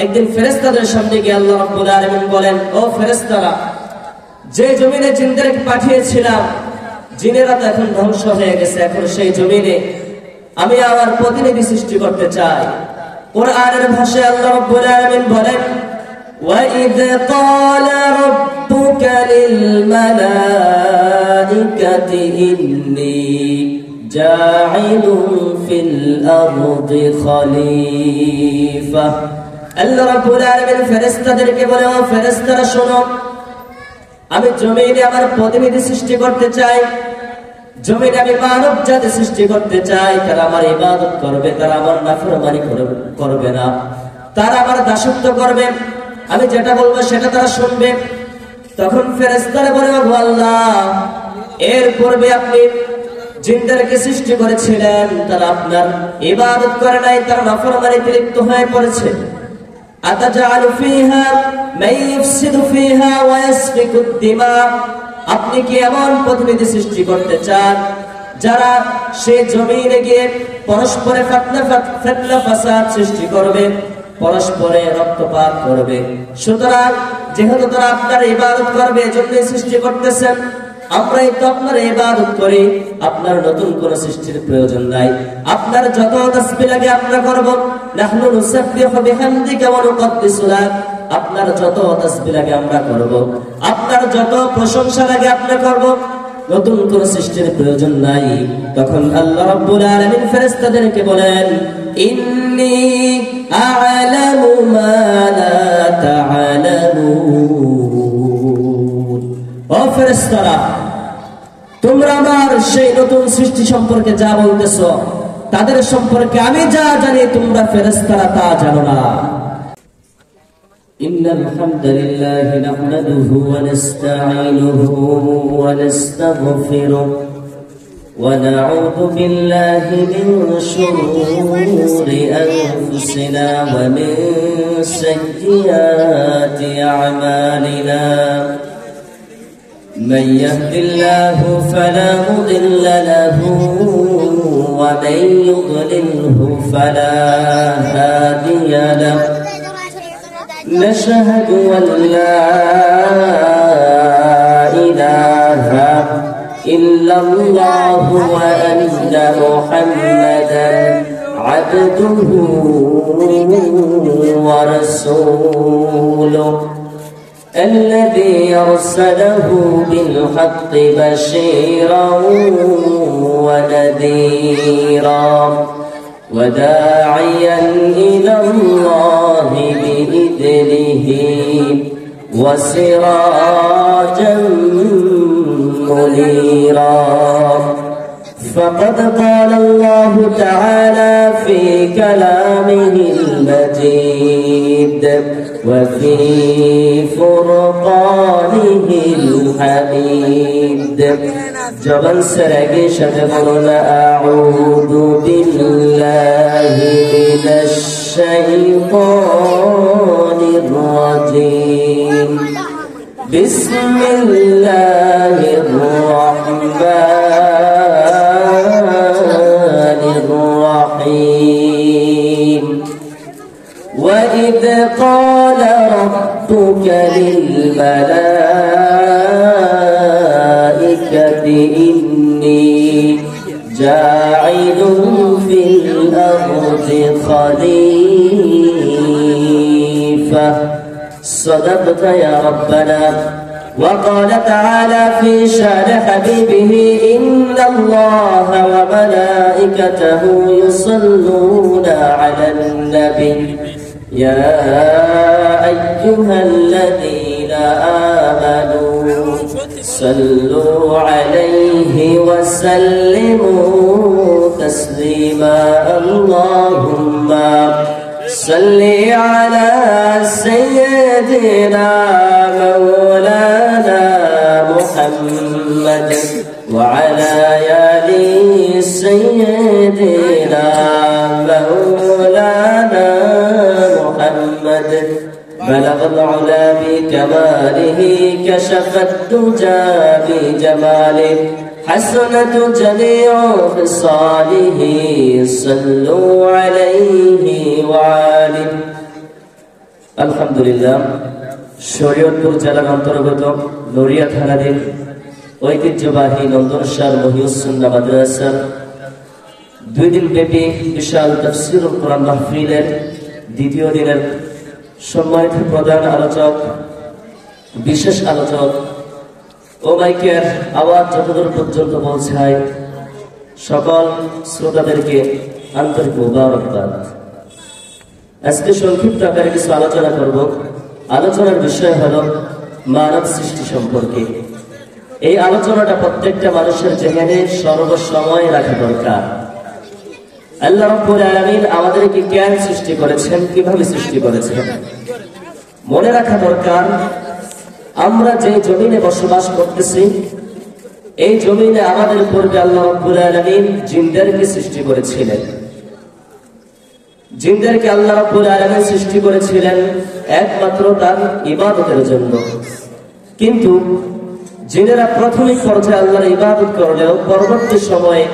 একদিন ফেরেশতাদের সামনে গিয়ে আল্লাহ রাব্বুল আলামিন বলেন, ও ফেরেশতারা, যে জমিনে জিনদেরকে পাঠিয়েছিলাম, জিনেরা তো এখন ধ্বংস হয়ে গেছে, এখন সেই জমিনে আমি আমার প্রতিনিধি সৃষ্টি করতে চাই। কোরআনের ভাষায় আল্লাহ রাব্বুল আলামিন বলেন, وَإِذْ قَالَ رَبُّكَ لِلْمَلَائِكَةِ إِنِّي جَاعِلٌ فِي الْأَرْضِ خَلِيفَةً। আল্লাহ রাব্বুল আলামিন ফেরেশতাদেরকে বলে, ও ফেরেশতারা শোনো, আমি জমিনে আমার প্রতিনিধি সৃষ্টি করতে চাই। জমিনে আমি মানব জাতি সৃষ্টি করতে চাই, তারা আমার ইবাদত করবে, তারা আমার নাফরমানি করবে না, তারা আমার দাসত্ব করবে, আমি যেটা বলবো সেটা তারা শুনবে। তখন ফেরেশতারা বলে, ও আল্লাহ, এর পূর্বে আপনি জিনদেরকে সৃষ্টি করেছিলেন, তারা আপনার ইবাদত করে নাই, তারা নাফরমানিতে লিপ্ত হয়ে পড়েছে। আতাজালু ফিহা মান ইফসিদু ফিহা ওয়া ইয়াসফিকুদ দিমা, আপনি কি এমন প্রতিনিধি সৃষ্টি করতে চান যারা সে জমিনে গিয়ে পরস্পরে ফিতনা ফাসাদ সৃষ্টি করবে, পরস্পরে রক্তপাত করবে? সুতরাং যেহেতু তারা আপনার ইবাদত করবে, এজন্যই সৃষ্টি করতেছেন। আমরাই তো আপনার ইবাদত করি, আপনার নতুন কোন সৃষ্টির প্রয়োজন নাই। আপনার যত তাসবিহ লাগে আমরা করব। নাহনু নুসাব্বিহু বিহামদিকা ওয়া নুকদ্দিসু লাক, আপনার যত তাসবিহ লাগে আমরা করব, আপনার যত প্রশংসা লাগে আমরা করব, নতুন কোন সৃষ্টির প্রয়োজন নাই। তখন আল্লাহ রাব্বুল আলামিন ফেরেশতাদেরকে বলেন, ইন্নী আ'লামু মা লা তা'লামুন। ও ফেরেশতারা, তোমরা আমার সেই নতুন সৃষ্টি সম্পর্কে যা বলতেছো, তাদের সম্পর্কে আমি যা জানি তোমরা ফেরেশতারা তা জানো না। ইন্নাল হামদালিল্লাহি নাহমাদুহু ওয়া নাস্তাঈনুহু ওয়া নাস্তাগফিরুহু ওয়া নাউযু বিল্লাহি মিন শুরুরি আনফুসিনা ওয়া মিন সাইয়্যাতি আ'মালিনা। من يهد الله فلا مضل له ومن يضلله فلا هادي له. نشهد أن لا إله إلا الله وأن محمدا عبده ورسوله الذي أرسله بالحق بشيرا ونذيرا وداعيا إلى الله بإذنه وسراجا منيرا. فقد قال الله تعالى في كلامه المجيد وفي فرقانه الحميد. جبن سرگی شد قلنا أعوذ بالله من الشيطان الرجيم. بسم الله الرحمن الرحيم. وإذ قال ربك للملائكة إني جاعل في الأرض خليفة. صدقت يا ربنا. وقال تعالى في شأن حبيبه إن الله وملائكته يصلون على النبي يا أيها الذين آمنوا صلوا عليه وسلموا تسليما. اللهم صل على سيدنا مولانا محمد وعلى آل سيدنا مولانا محمد. بلغ العلا بكماله كشف الدجى بجماله حسنة جميع خصاله. صلوا عليه وآله. আলহামদুলিল্লাহ, শরীয়তপুর জেলার অন্তর্গত নড়িয়া থানাধীন ঐতিহ্যবাহী নন্দনসার মহিউসুন্নাহ মাদ্রাসার 2 দিন ব্যাপী বিশাল তাফসীরুল কোরআন মাহফিলের দ্বিতীয় দিনের সম্মানিত প্রধান আলোচক, বিশেষ আলোচক ও মাইকের আওয়াজ যতদূর পর্যন্ত পৌঁছায় সকল শ্রোতাদেরকে আন্তরিক মুবারকবাদ। আজকে সংক্ষিপ্ত আকারে কিছু আলোচনা করব। আলোচনার বিষয় হলো মানব সৃষ্টি সম্পর্কে। এই আলোচনাটা প্রত্যেকটা মানুষের জেহেনে সর্বসময় রাখা দরকার। আল্লাহ রাব্বুল আলামিন আমাদেরকে কেন সৃষ্টি করেছেন, কিভাবে সৃষ্টি করেছেন মনে রাখা দরকার। আমরা যে জমিনে বসবাস করতেছি, এই জমিনে আমাদের পূর্বে আল্লাহ রাব্বুল আলামিন জিনদেরকে সৃষ্টি করেছিলেন। জিনদেরকে আল্লাহ রাব্বুল আলামিন সৃষ্টি করেছিলেন একমাত্র তার ইবাদতের জন্য। কিন্তু জিনেরা প্রাথমিক পর্যায়ে আল্লাহর ইবাদত করলেও পরবর্তী সময়ে